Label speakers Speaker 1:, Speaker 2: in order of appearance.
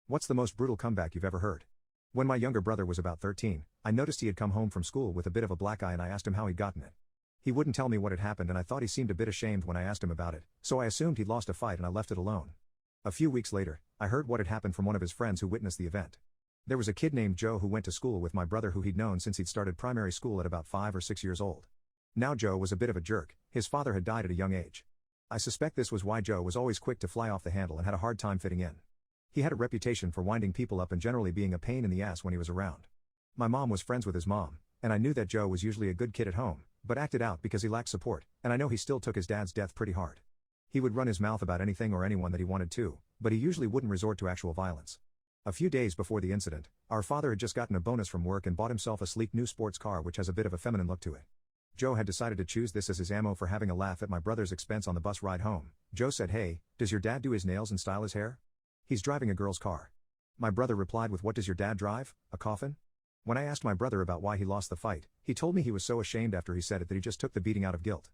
Speaker 1: What's the most brutal comeback you've ever heard? When my younger brother was about 13, I noticed he had come home from school with a bit of a black eye and I asked him how he'd gotten it. He wouldn't tell me what had happened and I thought he seemed a bit ashamed when I asked him about it, so I assumed he'd lost a fight and I left it alone. A few weeks later, I heard what had happened from one of his friends who witnessed the event. There was a kid named Joe who went to school with my brother who he'd known since he'd started primary school at about 5 or 6 years old. Now Joe was a bit of a jerk, his father had died at a young age. I suspect this was why Joe was always quick to fly off the handle and had a hard time fitting in. He had a reputation for winding people up and generally being a pain in the ass when he was around. My mom was friends with his mom, and I knew that Joe was usually a good kid at home, but acted out because he lacked support, and I know he still took his dad's death pretty hard. He would run his mouth about anything or anyone that he wanted to, but he usually wouldn't resort to actual violence. A few days before the incident, our father had just gotten a bonus from work and bought himself a sleek new sports car which has a bit of a feminine look to it. Joe had decided to choose this as his ammo for having a laugh at my brother's expense on the bus ride home. Joe said, "Hey, does your dad do his nails and style his hair? He's driving a girl's car." My brother replied with, "What does your dad drive, a coffin?" When I asked my brother about why he lost the fight, he told me he was so ashamed after he said it that he just took the beating out of guilt.